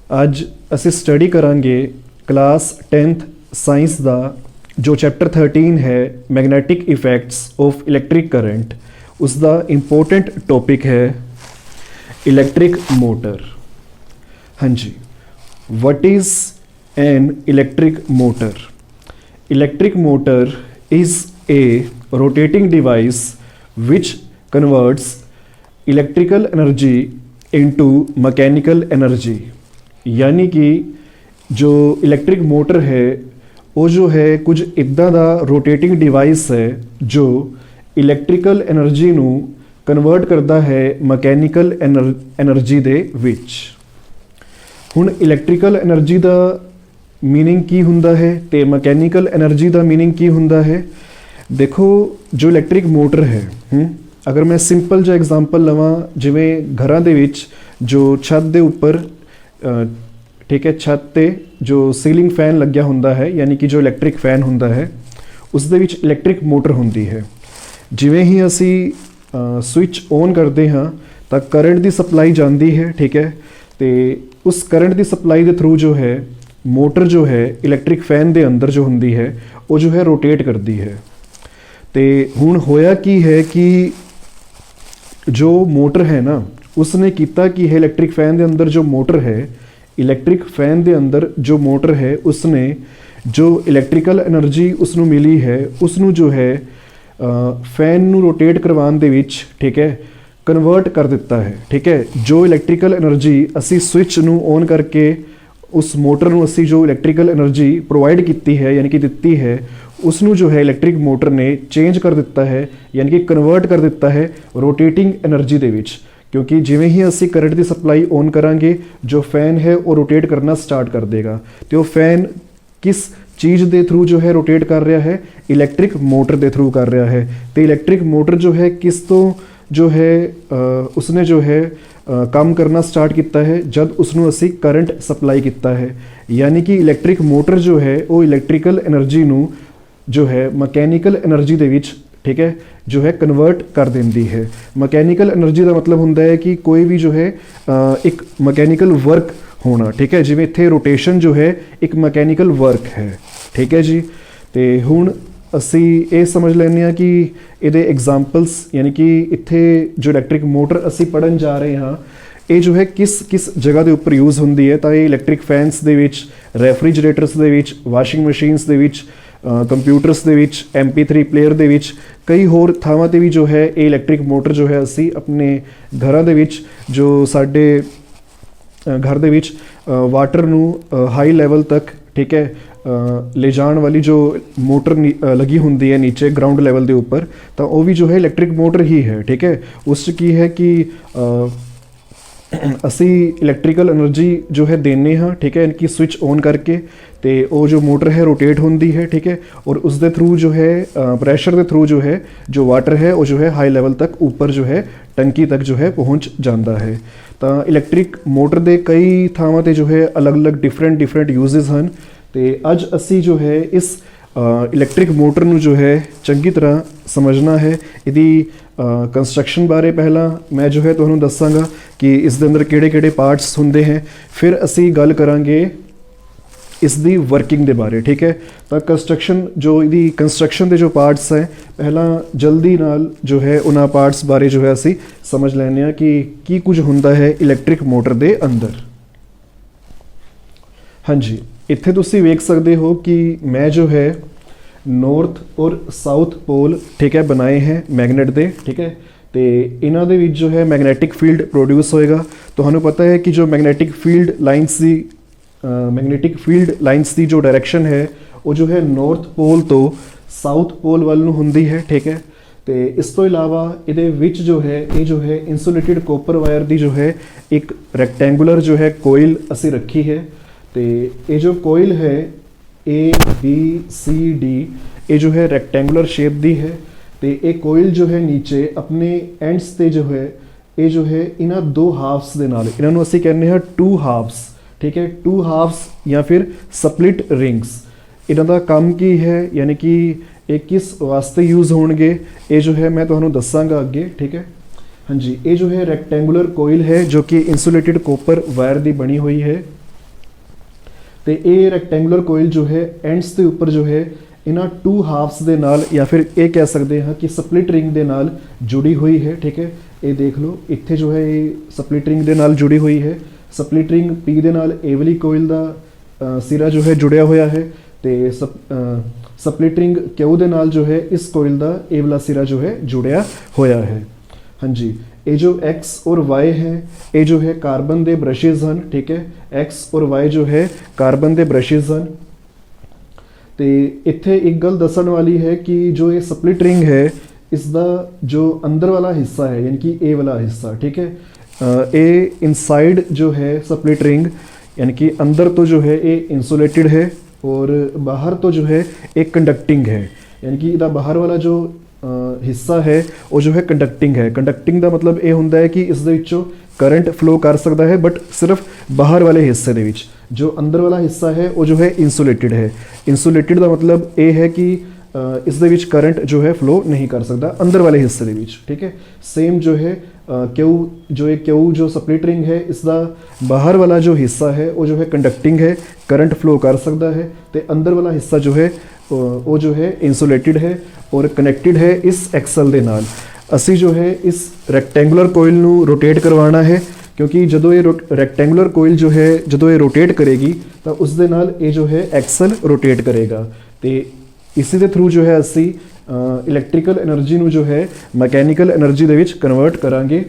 ਅੱਜ ਅਸੀਂ ਸਟੱਡੀ ਕਰਾਂਗੇ ਕਲਾਸ 10th ਸਾਇੰਸ ਦਾ ਜੋ ਚੈਪਟਰ 13 ਹੈ magnetic effects of electric current. ਉਸ ਦਾ ਇੰਪੋਰਟੈਂਟ ਟੌਪਿਕ ਹੈ ਇਲੈਕਟ੍ਰਿਕ ਮੋਟਰ। ਹਾਂਜੀ, what is an electric motor? Electric motor is a rotating device which converts electrical energy into mechanical energy। यानी कि जो electric motor है वो जो है कुछ इदा दा रोटेटिंग डिवाइस है जो इलैक्ट्रिकल एनर्जी नू कन्वर्ट करता है मकैनिकल एनर्जी दे विच। हुण इलैक्ट्रिकल एनर्जी दा मीनिंग की हुंदा है ते मकैनिकल एनर्जी दा मीनिंग की हुंदा है। देखो जो इलैक्ट्रिक मोटर है, अगर मैं सिंपल जो एग्जांपल लवां, जिवें घरां दे विच जो छत दे उपर ठीक है, छत ते जो सीलिंग फैन लग्या हुंदा है यानी कि जो इलैक्ट्रिक फैन हुंदा है उस दे विच इलैक्ट्रिक मोटर हुंदी है। जिवें ही असी स्विच ऑन करते हाँ तो करंट की सप्लाई जाती है, ठीक है, तो उस करंट की सप्लाई के थ्रू जो है मोटर जो है इलैक्ट्रिक फैन के अंदर जो हुंदी है वो जो है रोटेट करती है। तो हुण होया की है कि जो मोटर है ना उसने किया कि है इलैक्ट्रिक फैन के अंदर जो मोटर है, इलैक्ट्रिक फैन के अंदर जो मोटर है उसने जो इलैक्ट्रिकल एनर्जी उसनू मिली है उसनू जो है फैन नू रोटेट करवाने दे विच, ठीक है, कन्वर्ट कर दिता है। ठीक है, जो इलैक्ट्रिकल एनर्जी असी स्विच नू ऑन करके उस मोटर नू असी जो इलैक्ट्रिकल एनर्जी प्रोवाइड की है यानी कि दिती है उसनू जो है इलैक्ट्रिक मोटर ने चेंज कर दिता है यानी कि कन्वर्ट कर दिता है रोटेटिंग एनर्जी दे विच। क्योंकि जिवें ही असी करंट की सप्लाई ऑन करांगे जो फैन है वो रोटेट करना स्टार्ट कर देगा। तो फैन किस चीज़ के थ्रू जो है रोटेट कर रहा है, इलैक्ट्रिक मोटर के थ्रू कर रहा है। तो इलैक्ट्रिक मोटर जो है किस तो जो है उसने जो है काम करना स्टार्ट किया है जब उसनों असी करंट सप्लाई किया है। यानी कि इलैक्ट्रिक मोटर जो है वो इलैक्ट्रिकल एनर्जी नू जो है मकैनिकल एनर्जी दे विच, ठीक है, जो है कन्वर्ट कर देंदी है। मकैनिकल एनर्जी का मतलब होंदा है कि कोई भी जो है एक मकैनिकल वर्क होना, ठीक है, जिवें इत्थे रोटेशन जो है एक मकैनिकल वर्क है। ठीक है जी, तो हुण असी ये समझ लैंदे हां कि इहदे एग्जाम्पल्स यानी कि इत्थे जो इलैक्ट्रिक मोटर असी पढ़न जा रहे हाँ ये जो है किस किस जगह के उपर यूज़ होंदी है। तो ये इलैक्ट्रिक फैनस दे विच, रैफ्रिजरेटर्स दे विच, वाशिंग मशीनस दे विच, कंप्यूटर्स दे विच, MP3 प्लेयर दे विच, कई होर थावां ते भी जो है ये इलैक्ट्रिक मोटर जो है असी अपने घरां दे विच जो साडे घर दे विच वाटर नू हाई लैवल तक, ठीक है, ले जाण वाली जो मोटर लगी हुंदी है नीचे ग्राउंड लैवल के उपर, तो वो भी जो है इलैक्ट्रिक मोटर ही है। ठीक है, उस की है कि असी इलैक्ट्रिकल एनर्जी जो है देने हाँ, ठीक है, इनकी स्विच ऑन करके तो वो जो मोटर है रोटेट होंदी है, ठीक है, और उस दे थ्रू जो है प्रेशर के थ्रू जो है जो वाटर है वो जो है हाई लैवल तक ऊपर जो है टंकी तक जो है पहुँच जाता है। तो इलैक्ट्रिक मोटर के कई थावां ते जो है अलग अलग डिफरेंट यूजेस हैं। तो अज असी जो है इस इलैक्ट्रिक मोटर नू जो है चंगी तरह समझना है। यदि कंस्ट्रक्शन बारे पहला मैं जो है तुहानूं दसांगा कि इस दे अंदर किहड़े पार्ट्स हुंदे हैं, फिर असी गल करांगे इसकी वर्किंग के बारे। ठीक है, तो कंस्ट्रक्शन जो यदि कंस्ट्रक्शन के जो पार्ट्स हैं पहला जल्दी नाल जो है उन्हां पार्ट्स बारे जो है असी समझ लैंदे हां कि की कुछ हुंदा है इलैक्ट्रिक मोटर के अंदर। हाँ जी, इत्थे तुसी वेख सकते हो कि मैं जो है नॉर्थ और साउथ पोल, ठीक है, बनाए हैं मैगनेट दे। ठीक है, तो इन्हां दे विच जो है मैगनैटिक फील्ड प्रोड्यूस होएगा। तुहानूं पता है कि जो मैगनैटिक फील्ड लाइन्स की जो डायरैक्शन है वो जो है नॉर्थ पोल तो साउथ पोल वाल नूं हुंदी है। ठीक है, तो इस तो इलावा इहदे विच जो है ये जो है इंसुलेटेड कॉपर वायर की जो है एक रैक्टेंगुलर जो है कोयल असी रखी है। तो ये जो कोयल है ABCD ये जो है रैक्टेंगुलर शेप दी है। तो ये कोयल जो है नीचे अपने एंड्स ते जो है ये जो है इन्हां दो हाफ्स दे नाल इन्हां नूं असीं कहने हैं टू हाफ्स। ठीक है, टू हाफ्स या फिर स्प्लिट रिंग्स, इन्हां दा काम की है यानी कि ये किस वास्ते यूज़ होणगे ये जो है मैं तुहानूं दसांगा अगे। ठीक है, हाँ जी, ये जो है रैक्टेंगुलर कोयल है जो कि इंसुलेटेड कॉपर वायर की बनी हुई है। ਤੇ ਇਹ ਰੈਕਟੈਂਗੂਲਰ ਕੋਇਲ ਜੋ ਹੈ ਐਂਡਸ ਦੇ ਉੱਪਰ ਜੋ ਹੈ ਇਹਨਾਂ ਟੂ ਹਾਫਸ ਦੇ ਨਾਲ ਜਾਂ ਫਿਰ ਇਹ ਕਹਿ ਸਕਦੇ ਹਾਂ ਕਿ ਸਪਲਿਟ ਰਿੰਗ ਦੇ ਨਾਲ ਜੁੜੀ ਹੋਈ ਹੈ। ਠੀਕ ਹੈ, ਇਹ ਦੇਖ ਲਓ ਇੱਥੇ ਜੋ ਹੈ ਇਹ ਸਪਲਿਟ ਰਿੰਗ ਦੇ ਨਾਲ ਜੁੜੀ ਹੋਈ ਹੈ। ਸਪਲਿਟ ਰਿੰਗ P ਦੇ ਨਾਲ ਇਹ ਵਾਲੀ ਕੋਇਲ ਦਾ ਸਿਰਾ ਜੋ ਹੈ ਜੁੜਿਆ ਹੋਇਆ ਹੈ ਤੇ ਸਪਲਿਟ ਰਿੰਗ Q ਦੇ ਨਾਲ ਜੋ ਹੈ ਇਸ ਕੋਇਲ ਦਾ ਇਹ ਵਾਲਾ ਸਿਰਾ ਜੋ ਹੈ ਜੁੜਿਆ ਹੋਇਆ ਹੈ। ਹਾਂਜੀ, ਇਹ ਜੋ X और Y है ਇਹ ਜੋ ਹੈ ਕਾਰਬਨ ਦੇ ਬ੍ਰਸ਼ਿਜ਼ ਹਨ। ਠੀਕ ਹੈ, X और Y ਜੋ ਹੈ ਕਾਰਬਨ ਦੇ ਬ੍ਰਸ਼ਿਜ਼ ਹਨ। ਤੇ ਇੱਥੇ ਇੱਕ ਗੱਲ ਦੱਸਣ ਵਾਲੀ ਹੈ ਕਿ ਜੋ ਇਹ ਸਪਲਿਟ ਰਿੰਗ ਹੈ ਇਸ ਦਾ ਜੋ ਅੰਦਰ ਵਾਲਾ ਹਿੱਸਾ ਹੈ ਯਾਨੀ ਕਿ ਇਹ ਵਾਲਾ ਹਿੱਸਾ, ਠੀਕ ਹੈ, ਇਹ ਇਨਸਾइड जो है सप्लिट रिंग यानी कि अंदर तो जो है ये इंसुलेटेड है और बाहर तो जो है एक कंडक्टिंग है, यानी कि ਇਹਦਾ ਬਾਹਰ ਵਾਲਾ ਜੋ ਹਿੱਸਾ ਹੈ ਉਹ ਜੋ ਹੈ ਕੰਡਕਟਿੰਗ ਹੈ। ਕੰਡਕਟਿੰਗ ਦਾ ਮਤਲਬ ਇਹ ਹੁੰਦਾ ਹੈ ਕਿ ਇਸ ਦੇ ਵਿੱਚੋਂ ਕਰੰਟ ਫਲੋ ਕਰ ਸਕਦਾ ਹੈ ਬਟ ਸਿਰਫ ਬਾਹਰ ਵਾਲੇ ਹਿੱਸੇ ਦੇ ਵਿੱਚ। ਜੋ ਅੰਦਰ ਵਾਲਾ ਹਿੱਸਾ ਹੈ ਉਹ ਜੋ ਹੈ ਇਨਸੂਲੇਟਿਡ ਹੈ। ਇਨਸੂਲੇਟਿਡ ਦਾ ਮਤਲਬ ਇਹ ਹੈ ਕਿ ਇਸ ਦੇ ਵਿੱਚ ਕਰੰਟ ਜੋ ਹੈ ਫਲੋ ਨਹੀਂ ਕਰ ਸਕਦਾ ਅੰਦਰ ਵਾਲੇ ਹਿੱਸੇ ਦੇ ਵਿੱਚ। ਠੀਕ ਹੈ, ਸੇਮ ਜੋ ਹੈ Q जो ਸਪਲਿਟ ਰਿੰਗ ਹੈ ਇਸ ਦਾ ਬਾਹਰ ਵਾਲਾ ਜੋ ਹਿੱਸਾ ਹੈ ਉਹ ਜੋ ਹੈ ਕੰਡਕਟਿੰਗ ਹੈ, ਕਰੰਟ ਫਲੋ ਕਰ ਸਕਦਾ ਹੈ ਤੇ ਅੰਦਰ ਵਾਲਾ ਹਿੱਸਾ ਜੋ ਹੈ ਉਹ ਜੋ ਹੈ ਇਨਸੂਲੇਟਿਡ ਹੈ ਔਰ ਕਨੈਕਟਿਡ ਹੈ ਇਸ ਐਕਸਲ ਦੇ ਨਾਲ। ਅਸੀਂ ਜੋ ਹੈ ਇਸ ਰੈਕਟੈਂਗੂਲਰ ਕੋਇਲ ਨੂੰ ਰੋਟੇਟ ਕਰਵਾਉਣਾ ਹੈ ਕਿਉਂਕਿ ਜਦੋਂ ਇਹ ਰੈਕਟੈਂਗੂਲਰ ਕੋਇਲ ਜੋ ਹੈ ਜਦੋਂ ਇਹ ਰੋਟੇਟ ਕਰੇਗੀ ਤਾਂ ਉਸ ਦੇ ਨਾਲ ਇਹ ਜੋ ਹੈ ਐਕਸਲ ਰੋਟੇਟ ਕਰੇਗਾ ਤੇ ਇਸੇ ਦੇ ਥਰੂ ਜੋ ਹੈ ਅਸੀਂ ਇਲੈਕਟ੍ਰੀਕਲ એનર્ਜੀ ਨੂੰ ਜੋ ਹੈ ਮਕੈਨੀਕਲ એનર્ਜੀ ਦੇ ਵਿੱਚ ਕਨਵਰਟ ਕਰਾਂਗੇ।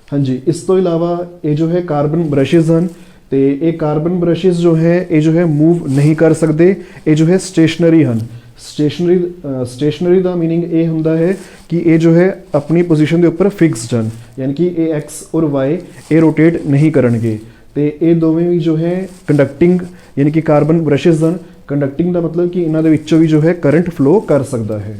ਹਾਂਜੀ, ਇਸ ਤੋਂ ਇਲਾਵਾ ਇਹ ਜੋ ਹੈ ਕਾਰਬਨ ਬ੍ਰਸ਼ਿਜ਼ ਹਨ ਤੇ ਇਹ ਕਾਰਬਨ ਬ੍ਰਸ਼ਿਜ਼ ਜੋ ਹੈ ਇਹ ਜੋ ਹੈ ਮੂਵ ਨਹੀਂ ਕਰ ਸਕਦੇ, ਇਹ ਜੋ ਹੈ ਸਟੇਸ਼ਨਰੀ ਹਨ। ਸਟੇਸ਼ਨਰੀ ਦਾ ਮੀਨਿੰਗ ਇਹ ਹੁੰਦਾ ਹੈ ਕਿ ਇਹ ਜੋ ਹੈ ਆਪਣੀ ਪੋਜੀਸ਼ਨ ਦੇ ਉੱਪਰ ਫਿਕਸਡ ਹਨ, ਯਾਨੀ ਕਿ ਇਹ X ਔਰ Y ਇਹ ਰੋਟੇਟ ਨਹੀਂ ਕਰਨਗੇ ਤੇ ਇਹ ਦੋਵੇਂ ਵੀ ਜੋ ਹੈ ਕੰਡਕਟਿੰਗ ਯਾਨੀ ਕਿ ਕਾਰਬਨ ਬ੍ਰਸ਼ਿਜ਼ ਹਨ। ਕੰਡਕਟਿੰਗ ਦਾ ਮਤਲਬ ਕਿ ਇਹਨਾਂ ਦੇ ਵਿੱਚੋਂ ਵੀ ਜੋ ਹੈ ਕਰੰਟ ਫਲੋ ਕਰ ਸਕਦਾ ਹੈ।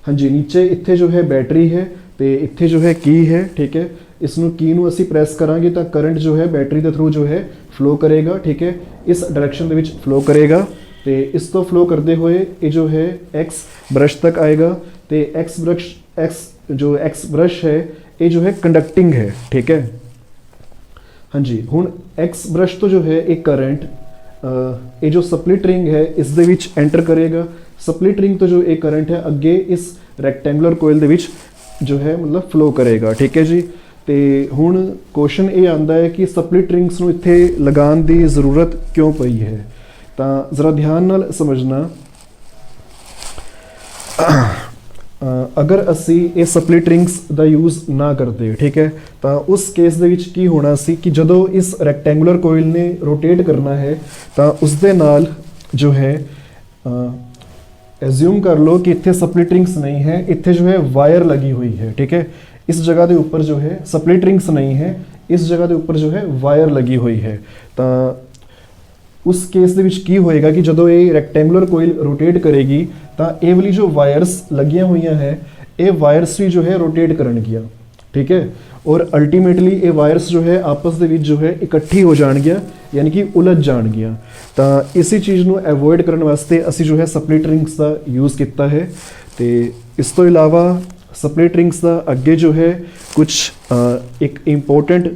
ਹਾਂਜੀ, ਨੀਚੇ ਇੱਥੇ ਜੋ ਹੈ ਬੈਟਰੀ ਹੈ ਤੇ ਇੱਥੇ ਜੋ ਹੈ ਕੀ ਹੈ। ਠੀਕ ਹੈ, ਇਸ ਨੂੰ ਕੀ ਨੂੰ ਅਸੀਂ ਪ੍ਰੈਸ ਕਰਾਂਗੇ ਤਾਂ ਕਰੰਟ ਜੋ ਹੈ ਬੈਟਰੀ ਦੇ ਥਰੂ ਜੋ ਹੈ ਫਲੋ ਕਰੇਗਾ। ਠੀਕ ਹੈ, ਇਸ ਡਾਇਰੈਕਸ਼ਨ ਦੇ ਵਿੱਚ ਫਲੋ ਕਰੇਗਾ ਤੇ ਇਸ ਤੋਂ ਫਲੋ ਕਰਦੇ ਹੋਏ ਇਹ ਜੋ ਹੈ X ਬ੍ਰਸ਼ ਤੱਕ ਆਏਗਾ ਤੇ X ਬ੍ਰਸ਼ ਹੈ ਇਹ ਜੋ ਹੈ ਕੰਡਕਟਿੰਗ ਹੈ। ਠੀਕ ਹੈ, ਹਾਂਜੀ, ਹੁਣ X ਬ੍ਰਸ਼ ਤੋਂ ਜੋ ਹੈ ਇਹ ਕਰੰਟ ਇਹ ਜੋ ਸਪਲਿਟ ਰਿੰਗ ਹੈ ਇਸ ਦੇ ਵਿੱਚ ਐਂਟਰ ਕਰੇਗਾ। ਸਪਲਿਟ ਰਿੰਗ ਤੋਂ ਜੋ ਇਹ ਕਰੰਟ ਹੈ ਅੱਗੇ ਇਸ ਰੈਕਟੈਂਗੂਲਰ ਕੋਇਲ ਦੇ ਵਿੱਚ ਜੋ ਹੈ ਮਤਲਬ ਫਲੋ ਕਰੇਗਾ। ਠੀਕ ਹੈ ਜੀ, ਤੇ ਹੁਣ ਕੁਐਸਚਨ ਇਹ ਆਂਦਾ ਹੈ ਕਿ ਸਪਲਿਟ ਰਿੰਗਸ ਨੂੰ ਇੱਥੇ ਲਗਾਉਣ ਦੀ ਜ਼ਰੂਰਤ ਕਿਉਂ ਪਈ ਹੈ, ਤਾਂ ਜ਼ਰਾ ਧਿਆਨ ਨਾਲ ਸਮਝਣਾ। ਅਗਰ ਅਸੀਂ ਇਹ ਸਪਲਿਟ ਰਿੰਗਸ ਦਾ ਯੂਜ਼ ਨਾ ਕਰਦੇ, ਠੀਕ ਹੈ, ਤਾਂ ਉਸ ਕੇਸ ਦੇ ਵਿੱਚ ਕੀ ਹੋਣਾ ਸੀ ਕਿ ਜਦੋਂ ਇਸ ਰੈਕਟੈਂਗੂਲਰ ਕੋਇਲ ਨੇ ਰੋਟੇਟ ਕਰਨਾ ਹੈ ਤਾਂ ਉਸ ਦੇ ਨਾਲ ਜੋ ਹੈ ਐਜ਼ਿਊਮ ਕਰ ਲਓ ਕਿ ਇੱਥੇ ਸਪਲਿਟ ਰਿੰਗਸ ਨਹੀਂ ਹੈ, ਇੱਥੇ ਜੋ ਹੈ ਵਾਇਰ लगी हुई है। ठीक है, इस जगह ਦੇ ਉੱਪਰ ਜੋ ਹੈ ਸਪਲਿਟ ਰਿੰਗਸ ਨਹੀਂ ਹੈ, ਇਸ ਜਗ੍ਹਾ ਦੇ ਉੱਪਰ ਜੋ ਹੈ ਵਾਇਰ लगी हुई है। ਤਾਂ ਉਸ ਕੇਸ ਦੇ ਵਿੱਚ ਕੀ ਹੋਏਗਾ ਕਿ ਜਦੋਂ ਇਹ ਰੈਕਟੈਂਗੂਲਰ ਕੋਇਲ ਰੋਟੇਟ ਕਰੇਗੀ ਤਾਂ ਇਹ ਵਾਲੀ ਜੋ ਵਾਇਰਸ ਲੱਗੀਆਂ ਹੋਈਆਂ ਹੈ ਇਹ ਵਾਇਰਸ ਵੀ ਜੋ ਹੈ ਰੋਟੇਟ ਕਰਨਗੀਆਂ। ਠੀਕ ਹੈ, ਔਰ ਅਲਟੀਮੇਟਲੀ ਇਹ ਵਾਇਰਸ ਜੋ ਹੈ ਆਪਸ ਦੇ ਵਿੱਚ ਜੋ ਹੈ ਇਕੱਠੀ ਹੋ ਜਾਣਗੀਆਂ ਯਾਨੀ ਕਿ ਉਲਝ ਜਾਣਗੀਆਂ। ਤਾਂ ਇਸੇ ਚੀਜ਼ ਨੂੰ ਅਵੋਇਡ ਕਰਨ ਵਾਸਤੇ ਅਸੀਂ ਜੋ ਹੈ ਸਪਲਿਟ ਰਿੰਗਸ ਦਾ ਯੂਜ਼ ਕੀਤਾ ਹੈ। ਤੇ ਇਸ ਤੋਂ ਇਲਾਵਾ ਸਪਲਿਟ ਰਿੰਗਸ ਦਾ ਅੱਗੇ ਜੋ ਹੈ ਕੁਝ ਇੱਕ ਇੰਪੋਰਟੈਂਟ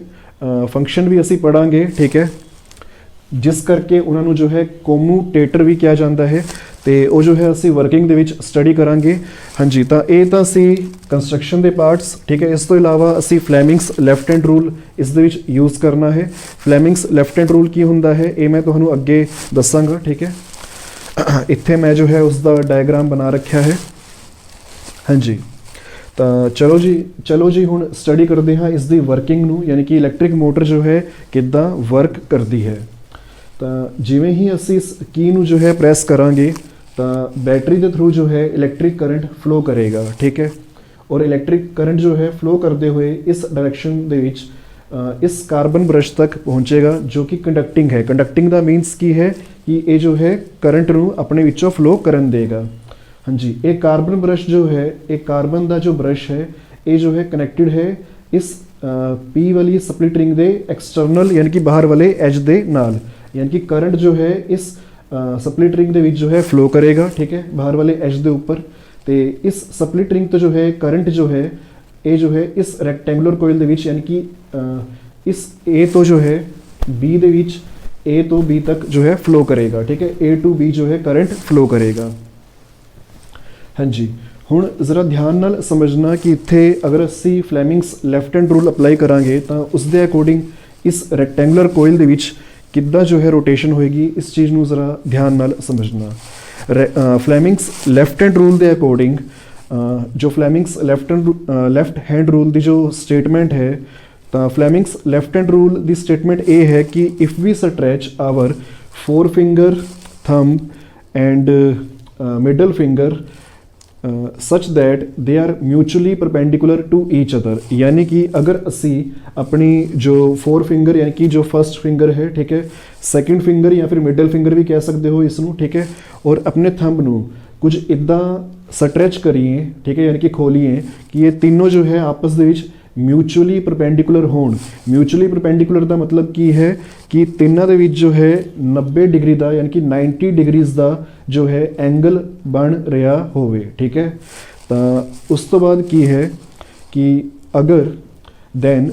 ਫੰਕਸ਼ਨ ਵੀ ਅਸੀਂ ਪੜਾਂਗੇ। ਠੀਕ ਹੈ, ਜਿਸ ਕਰਕੇ ਉਹਨਾਂ ਨੂੰ ਜੋ ਹੈ ਕੋਮੂਟੇਟਰ ਵੀ ਕਿਹਾ ਜਾਂਦਾ ਹੈ ਤੇ ਉਹ ਜੋ ਹੈ ਅਸੀਂ ਵਰਕਿੰਗ ਦੇ ਵਿੱਚ ਸਟੱਡੀ ਕਰਾਂਗੇ। ਹਾਂਜੀ, ਤਾਂ ਇਹ ਤਾਂ ਸੀ ਕੰਸਟਰਕਸ਼ਨ ਦੇ ਪਾਰਟਸ। ਠੀਕ ਹੈ, ਇਸ ਤੋਂ ਇਲਾਵਾ ਅਸੀਂ ਫਲੈਮਿੰਗਸ ਲੈਫਟ ਹੈਂਡ ਰੂਲ ਇਸ ਦੇ ਵਿੱਚ ਯੂਜ਼ ਕਰਨਾ ਹੈ। ਫਲੈਮਿੰਗਸ ਲੈਫਟ ਹੈਂਡ ਰੂਲ ਕੀ ਹੁੰਦਾ ਹੈ ਇਹ ਮੈਂ ਤੁਹਾਨੂੰ ਅੱਗੇ ਦੱਸਾਂਗਾ। ਠੀਕ ਹੈ, ਇੱਥੇ ਮੈਂ ਜੋ ਹੈ ਉਸ ਦਾ ਡਾਇਗਰਾਮ ਬਣਾ ਰੱਖਿਆ ਹੈ। ਹਾਂਜੀ, ਤਾਂ ਚਲੋ ਜੀ ਹੁਣ ਸਟੱਡੀ ਕਰਦੇ ਹਾਂ ਇਸ ਦੀ ਵਰਕਿੰਗ ਨੂੰ, ਯਾਨੀ ਕਿ ਇਲੈਕਟ੍ਰਿਕ ਮੋਟਰ ਜੋ ਹੈ ਕਿੱਦਾਂ ਵਰਕ ਕਰਦੀ ਹੈ। ਤਾਂ ਜਿਵੇਂ ਹੀ ਅਸੀਂ ਇਸ ਕੀ ਨੂੰ ਜੋ ਹੈ ਪ੍ਰੈਸ ਕਰਾਂਗੇ ਤਾਂ ਬੈਟਰੀ ਦੇ ਥਰੂ ਜੋ ਹੈ ਇਲੈਕਟ੍ਰਿਕ ਕਰੰਟ ਫਲੋ ਕਰੇਗਾ। ਠੀਕ ਹੈ, ਔਰ ਇਲੈਕਟ੍ਰਿਕ ਕਰੰਟ ਜੋ ਹੈ ਫਲੋ ਕਰਦੇ ਹੋਏ ਇਸ ਡਾਇਰੈਕਸ਼ਨ ਦੇ ਵਿੱਚ ਇਸ ਕਾਰਬਨ ਬ੍ਰਸ਼ ਤੱਕ ਪਹੁੰਚੇਗਾ ਜੋ ਕਿ ਕੰਡਕਟਿੰਗ ਹੈ। ਕੰਡਕਟਿੰਗ ਦਾ ਮੀਨਸ ਕੀ ਹੈ ਕਿ ਇਹ ਜੋ ਹੈ ਕਰੰਟ ਨੂੰ ਆਪਣੇ ਵਿੱਚੋਂ ਫਲੋ ਕਰਨ ਦੇਗਾ। ਹਾਂਜੀ, ਇਹ ਕਾਰਬਨ ਬ੍ਰਸ਼ ਜੋ ਹੈ ਇਹ ਕਾਰਬਨ ਦਾ ਜੋ ਬ੍ਰਸ਼ ਹੈ ਇਹ ਜੋ ਹੈ ਕਨੈਕਟਡ ਹੈ ਇਸ P ਵਾਲੀ ਸਪਲਿਟ ਰਿੰਗ ਦੇ ਐਕਸਟਰਨਲ ਯਾਨੀ ਕਿ ਬਾਹਰ ਵਾਲੇ ਐਜ ਦੇ ਨਾਲ, यानी कि करंट जो है इस सप्लिट रिंग ਦੇ ਵਿੱਚ जो है फ्लो करेगा। ठीक है, बाहर वाले एज ਦੇ ਉੱਪਰ ਤੇ ਇਸ ਸਪਲਿਟ ਰਿੰਗ ਤੋਂ जो है करंट जो है ਇਹ जो है ਇਸ ਰੈਕਟੈਂਗੂਲਰ ਕੋਇਲ ਦੇ ਵਿੱਚ यानी कि ਇਸ A ਤੋਂ जो है B ਦੇ ਵਿੱਚ ए तो बी तक जो है फ्लो करेगा, ठीक है, ए टू बी जो है करंट फ्लो करेगा। हाँ जी, ਹੁਣ ਜ਼ਰਾ ਧਿਆਨ ਨਾਲ ਸਮਝਣਾ ਕਿ ਇੱਥੇ ਅਗਰ ਅਸੀਂ ਫਲੈਮਿੰਗਸ ਲੈਫਟ ਹੈਂਡ ਰੂਲ ਅਪਲਾਈ ਕਰਾਂਗੇ ਤਾਂ ਉਸ ਦੇ ਅਕੋਰਡਿੰਗ ਇਸ ਰੈਕਟੈਂਗੂਲਰ ਕੋਇਲ ਦੇ ਵਿੱਚ ਕਿੱਦਾਂ ਜੋ ਹੈ ਰੋਟੇਸ਼ਨ ਹੋਏਗੀ, ਇਸ ਚੀਜ਼ ਨੂੰ ਜ਼ਰਾ ਧਿਆਨ ਨਾਲ ਸਮਝਣਾ। ਫਲੈਮਿੰਗਸ ਲੈਫਟ ਹੈਂਡ ਰੂਲ ਦੇ ਅਕੋਰਡਿੰਗ ਜੋ ਫਲੈਮਿੰਗਸ ਲੈਫਟ ਹੈਂਡ ਰੂਲ ਦੀ ਜੋ ਸਟੇਟਮੈਂਟ ਹੈ, ਤਾਂ ਫਲੈਮਿੰਗਸ ਲੈਫਟ ਹੈਂਡ ਰੂਲ ਦੀ ਸਟੇਟਮੈਂਟ ਇਹ ਹੈ ਕਿ if we stretch our four finger, thumb and middle finger such that they are mutually perpendicular to each other, यानी कि अगर असी अपनी जो फोर फिंगर यानी कि जो फर्स्ट फिंगर है, ठीक है, सैकेंड फिंगर या फिर मिडल फिंगर भी कह सकते हो इसनों, ठीक है, और अपने थंब नू कुछ इदा स्ट्रैच करिए, ठीक है, यानी कि खोलिए कि ये तीनों जो है आपस दे विच म्यूचुअली परपेंडिकुलर होण। म्यूचुअली परपेंडिकुलर का मतलब की है कि तिन्ना दे विच जो है 90 डिग्री का यानी कि 90 डिग्रीज का जो है एंगल बन रहा होवे, ठीक है। तो उस तो बाद की है कि अगर then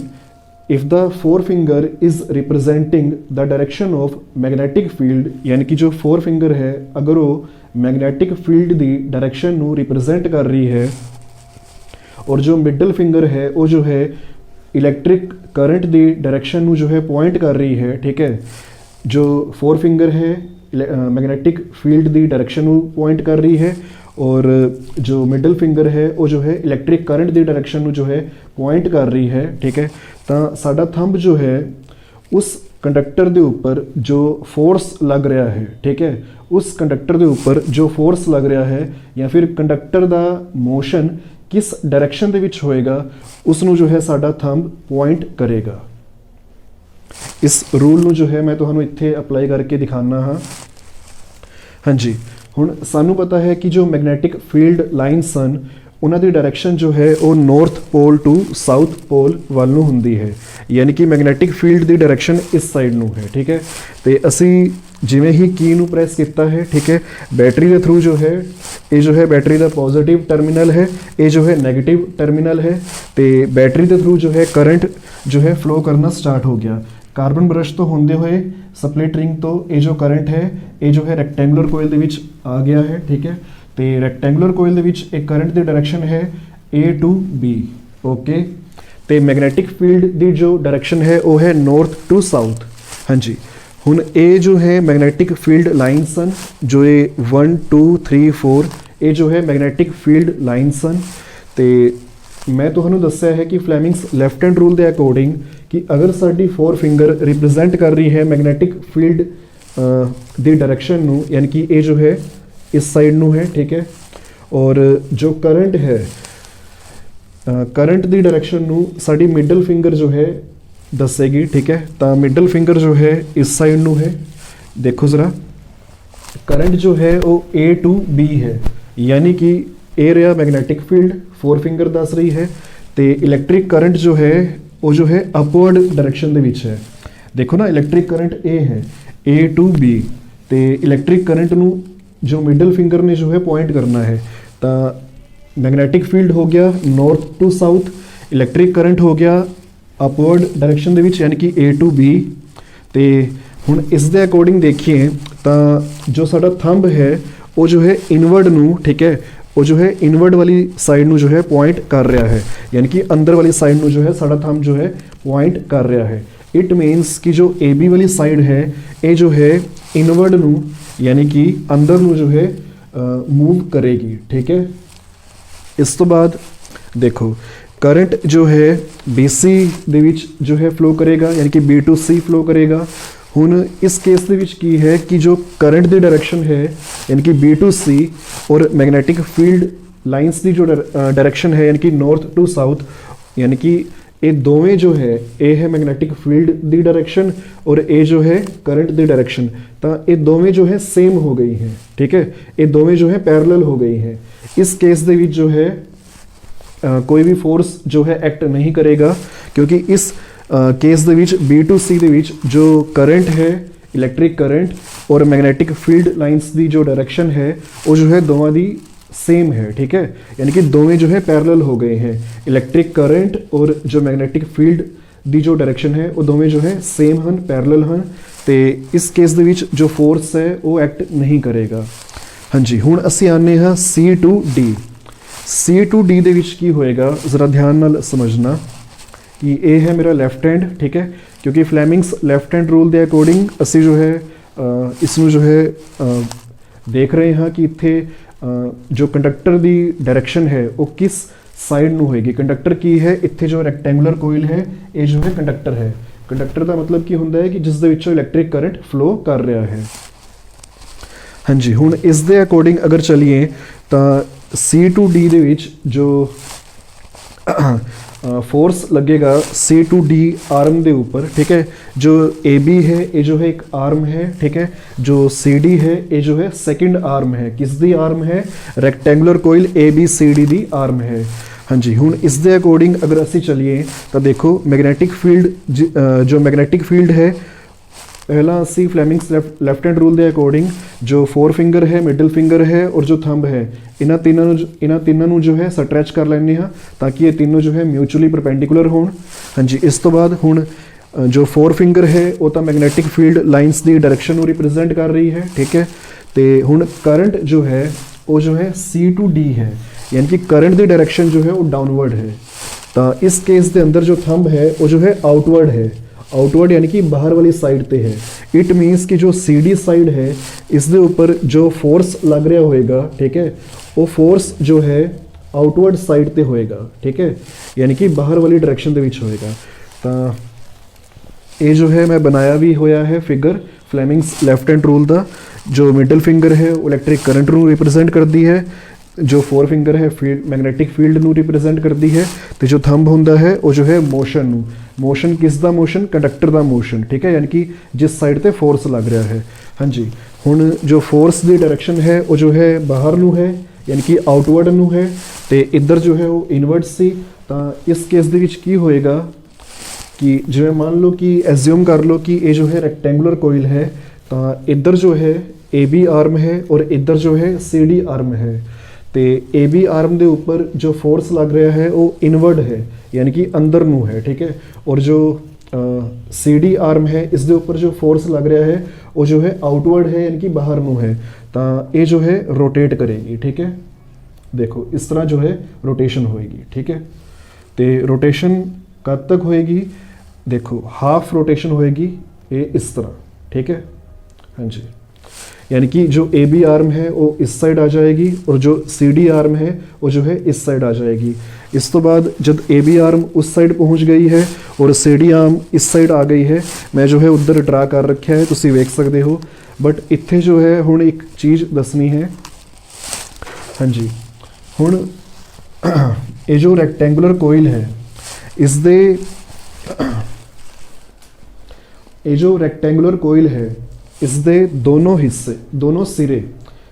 if the four finger is representing the direction of magnetic field, यानी कि जो फोर फिंगर है अगर वो मैगनैटिक फील्ड की डायरेक्शन नू रिप्रजेंट कर रही है, और जो मिडल फिंगर है वो जो है इलैक्ट्रिक करंट की डायरेक्शन नू जो है पॉइंट कर रही है, ठीक है। जो फोर फिंगर है मैग्नेटिक फील्ड की डायरेक्शन नू पॉइंट कर रही है, और जो मिडल फिंगर है वो जो है इलैक्ट्रिक करंट की डायरेक्शन नू जो है पॉइंट कर रही है, ठीक है। तो साडा थंब जो है उस कंडक्टर के ऊपर जो फोर्स लग रहा है, ठीक है, उस कंडक्टर के ऊपर जो फोर्स लग रहा है या फिर कंडक्टर का मोशन किस डायरेक्शन ਦੇ ਵਿੱਚ ਹੋਏਗਾ उसनू जो है साडा थंब पॉइंट करेगा। इस रूल ਨੂੰ जो है मैं ਤੁਹਾਨੂੰ ਇੱਥੇ अप्लाई करके दिखाना हाँ। हाँ जी, ਹੁਣ ਸਾਨੂੰ पता है कि जो मैग्नेटिक फील्ड लाइन्स ਹਨ ਉਹਨਾਂ ਦੀ डायरेक्शन जो है वो north pole to south pole ਵੱਲ ਨੂੰ ਹੁੰਦੀ है, यानी कि मैग्नेटिक फील्ड की डायरेक्शन इस साइड ਨੂੰ है, ठीक है। तो ਅਸੀਂ जिमें ही की नू प्रेस किया है, ठीक है, बैटरी के थ्रू जो है ये जो है बैटरी का पॉजिटिव टर्मिनल है, ये जो है नैगेटिव टर्मिनल है, तो बैटरी के थ्रू जो है करंट जो है फ्लो करना स्टार्ट हो गया। कार्बन ब्रश तो होंदे हुए स्प्लिट रिंग तो ये जो करंट है ये जो है रैक्टेंगुलर कोयल दे विच आ गया है, ठीक है। तो रैक्टेंगुलर कोयल दे विच एक करंट की डायरेक्शन है ए टू बी, ओके। तो मैग्नेटिक फील्ड की जो डायरेक्शन है वो है नॉर्थ टू साउथ। हाँ जी, ਹੁਣ ਇਹ जो है मैग्नेटिक फील्ड लाइन्स सन, जो ये 1 2 3 4 ये जो है मैग्नेटिक फील्ड लाइन्स सन। तो मैं तुहानू दस्सिया है कि फ्लैमिंग्स लैफ्ट हैंड रूल के अकॉर्डिंग कि अगर साडी फोर फिंगर रिप्रजेंट कर रही है मैग्नेटिक फील्ड की डायरेक्शन नू, यानी कि ये जो है इस साइड नू है, ठीक है, और जो करंट है करंट की डायरेक्शन नू साडी मिडल फिंगर जो है दसेगी, ठीक है। तो मिडल फिंगर जो है इस साइड नू है, देखो ज़रा करंट जो है वो ए टू बी है, यानी कि ए रहा मैग्नेटिक फील्ड फोर फिंगर दस रही है, तो इलैक्ट्रिक करंट जो है वो जो है अपवर्ड डायरेक्शन के विच है। देखो ना इलैक्ट्रिक करंट ए है ए टू बी, तो इलैक्ट्रिक करंट नू जो मिडल फिंगर ने जो है पॉइंट करना है, तो मैग्नेटिक फील्ड हो गया north to south, electric current हो गया अपवर्ड डायरेक्शन ਦੇ ਵਿੱਚ यानी कि ए टू बी। तो ਹੁਣ ਇਸ ਦੇ ਅਕੋਰਡਿੰਗ देखिए तो जो साडा थंब है वो जो है इनवर्ड नू, ठीक है, वो जो है इनवर्ड वाली साइड नू जो है पॉइंट कर रहा है, यानी कि अंदर वाली साइड नू जो है साडा थंब जो है पॉइंट कर रहा है। इट मीन्स कि जो ए बी वाली साइड है ये जो है इनवर्ड नू यानी कि अंदर नू जो है मूव करेगी, ठीक है। इस तो बाद देखो करंट जो है बी सी ਦੇ ਵਿੱਚ जो है फ्लो करेगा, यानी कि बी टू सी फ्लो करेगा। ਹੁਣ इस केस ਦੇ ਵਿੱਚ ਕੀ है कि जो करंट की डायरेक्शन है यानी कि बी टू सी और मैग्नेटिक फील्ड लाइन्स की जो डायरेक्शन है यानी कि नॉर्थ टू साउथ, यानी कि ये दोवें जो है ए है मैग्नेटिक फील्ड की डायरेक्शन और ए जो है करंट की डायरेक्शन, तो ये दोवें जो है सेम हो गई हैं, ठीक है, ये दोवें जो है पैरेलल हो गई हैं। इस केस ਦੇ ਵਿੱਚ जो है कोई भी फोर्स जो है एक्ट नहीं करेगा, क्योंकि इस केस ਦੇ ਵਿੱਚ बी टू सी ਦੇ ਵਿੱਚ जो करंट है इलैक्ट्रिक करंट और मैग्नेटिक फील्ड लाइन्स की जो डायरेक्शन है वो जो है दोवां दी सेम है, ठीक है, यानी कि दोवें जो है पैरेलल हो गए हैं। इलैक्ट्रिक करंट और जो मैग्नेटिक फील्ड की जो डायरेक्शन है वो दोवें जो है सेम हैं, पैरेलल हैं। ਤੇ ਇਸ ਕੇਸ ਦੇ ਵਿੱਚ ਜੋ ਫੋਰਸ ਹੈ ਉਹ ਐਕਟ ਨਹੀਂ ਕਰੇਗਾ। ਹਾਂਜੀ, ਹੁਣ ਅਸੀਂ ਆਨੇ ਹਾਂ C2D। C2D ਦੇ ਵਿੱਚ ਕੀ ਹੋਏਗਾ, ਜ਼ਰਾ ਧਿਆਨ ਨਾਲ ਸਮਝਣਾ ਕਿ ਇਹ ਹੈ ਮੇਰਾ ਲੈਫਟ ਹੈਂਡ, ਠੀਕ ਹੈ, ਕਿਉਂਕਿ ਫਲੈਮਿੰਗਸ ਲੈਫਟ ਹੈਂਡ ਰੂਲ ਦੇ ਅਕੋਰਡਿੰਗ ਅਸੀਂ ਜੋ ਹੈ ਇਸ ਨੂੰ ਜੋ ਹੈ ਦੇਖ ਰਹੇ ਹਾਂ ਕਿ ਇੱਥੇ ਜੋ ਕੰਡਕਟਰ ਦੀ ਡਾਇਰੈਕਸ਼ਨ ਹੈ ਉਹ ਕਿਸ ਸਾਈਡ ਨੂੰ ਹੋਏਗੀ। ਕੰਡਕਟਰ ਕੀ ਹੈ, ਇੱਥੇ ਜੋ ਰੈਕਟੈਂਗੂਲਰ ਕੋਇਲ ਹੈ ਇਹ ਜੋ ਹੈ ਕੰਡਕਟਰ ਹੈ। ਕੰਡਕਟਰ ਦਾ ਮਤਲਬ ਕੀ ਹੁੰਦਾ ਹੈ ਕਿ ਜਿਸ ਦੇ ਵਿੱਚੋਂ ਇਲੈਕਟ੍ਰਿਕ ਕਰੰਟ ਫਲੋ ਕਰ ਰਿਹਾ ਹੈ। ਹਾਂਜੀ, ਹੁਣ ਇਸ ਦੇ ਅਕੋਰਡਿੰਗ ਅਗਰ ਚਲੀਏ ਤਾਂ C2D ਦੇ ਵਿੱਚ ਜੋ फोर्स लगेगा C2D आर्म के ऊपर, ठीक है। जो AB है ये जो है एक आर्म है, ठीक है। जो CD है ये जो है सेकंड आर्म है। किस दी आर्म है, रैक्टेंगुलर कोइल ABCD दी आर्म है। हाँ जी, हुण इस दे अकॉर्डिंग अगर असी चलिए तो देखो मैग्नेटिक फील्ड जो मैग्नेटिक फील्ड है, पहला असी फ्लेमिंग्स लेफ्ट हैंड रूल के अकॉर्डिंग जो फोर फिंगर है, मिडल फिंगर है और जो थंब है, इन्हां तीनों जो है स्ट्रैच कर लैंदे हाँ ताकि ये तीनों जो है म्यूचुअली परपेंडिकुलर होण। हाँ जी, इस तो बाद हुण जो फोर फिंगर है वो तो मैग्नेटिक फील्ड लाइनस की डायरेक्शन को रिप्रेजेंट कर रही है, ठीक है। तो हुण करंट जो है वो जो है C2D है, यानी कि करंट की डायरेक्शन जो है वो डाउनवर्ड है। तो इस केस के अंदर जो थंब है वो जो है आउटवर्ड है, आउटवर्ड यानी कि बाहर वाली साइड पे है। इट मीन्स कि जो CD साइड है इस दे ऊपर जो फोर्स लग रहा होएगा, ठीक है, वो फोर्स जो है आउटवर्ड साइड पे होएगा, ठीक है, यानी कि बाहर वाली डायरेक्शन दे विच होएगा। तो ये जो है मैं बनाया भी होया है figure Fleming's left hand rule का। जो मिडल फिंगर है वो इलैक्ट्रिक करंट नूं रिप्रेजेंट करती है, जो फोर फिंगर है फील्ड मैग्नेटिक फील्ड नूं रिप्रेजेंट करती है, तो जो थंब हुंदा है वो जो है मोशन नूं। मोशन किस दा मोशन, कंडक्टर दा मोशन, ठीक है, यानी कि जिस साइड ते फोर्स लग रहा है। हाँ जी, हुण जो फोर्स दी डायरेक्शन है वो जो है बाहर नूं है, यानी कि आउटवर्ड नूं है, तो इधर जो है वो इनवर्ड सी। तो इस केस दे विच की होएगा कि जिवें मान लो कि एज्यूम कर लो कि ये जो है रैक्टेंगुलर कोइल है, तो इधर जो है AB आर्म है और इधर जो है CD आर्म है। तो AB आर्म के ऊपर जो फोर्स लग रहा है वो इनवर्ड है, यानी कि अंदर नू है, ठीक है। और जो CD आर्म है इसके ऊपर जो फोर्स लग रहा है वो जो है आउटवर्ड है, यानी कि बाहर नू है। तो ये जो है रोटेट करेगी, ठीक है। देखो इस तरह जो है रोटेशन होएगी, ठीक है। तो रोटेशन कब तक होएगी, देखो हाफ रोटेशन होएगी ये इस तरह, ठीक है। हाँ जी, यानी कि जो AB आर्म है वो इस साइड आ जाएगी और जो CD आर्म है वो जो है इस साइड आ जाएगी। इस तो बाद जब AB आर्म उस साइड पहुंच गई है और CD आर्म इस साइड आ गई है, मैं जो है उधर ड्रा कर रखा है, तुसी वेख सकते हो। बट इत्थे जो है हुण एक चीज़ दसनी है। हाँ जी, हुण ये जो रैक्टेंगुलर कोइल है इस दे ये जो रैक्टेंगुलर कोइल है इस दे दोनों हिस्से, दोनों सिरे,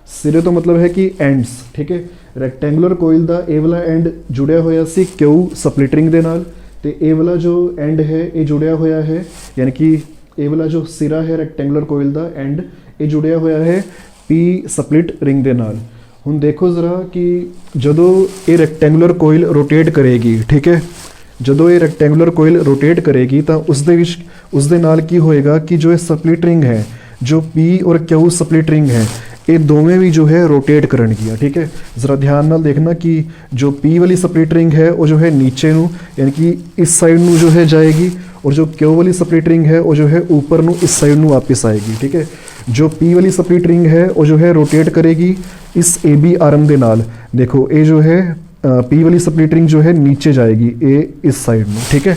सिरे तो मतलब है कि एंड्स, ठीक है। रैक्टेंगुलर कोइल दा ए वाला एंड जुड़िया होया सी Q स्प्लिट रिंग दे नाल, ते ए वाला जो एंड है ये जुड़िया होया है, यानी कि ए वाला जो सिरा है रैक्टेंगुलर कोइल दा एंड ये जुड़िया होया है P स्प्लिट रिंग दे नाल। हुण देखो ज़रा कि जदों ये रैक्टेंगुलर कोइल रोटेट करेगी, ठीक है, जदों ये रैक्टेंगुलर कोइल रोटेट करेगी तो उस दे नाल की होएगा कि जो ये स्प्लिट रिंग है, जो P और Q स्प्लिट रिंग है, ये दोवें भी जो है रोटेट करनगियां, ठीक है। ज़रा ध्यान नाल देखना कि जो P वाली स्प्लिट रिंग है वो जो है नीचे नू, यानी कि इस साइड नू जो है जाएगी, और जो Q वाली स्प्लिट रिंग है वो जो है ऊपर नू इस साइड नू वापस आएगी, ठीक है। जो P वाली स्प्लिट रिंग है वो जो है रोटेट करेगी इस AB आर्म दे नाल। देखो ये जो है P वाली स्प्लिट रिंग जो है नीचे जाएगी, ये इस साइड नू, ठीक है,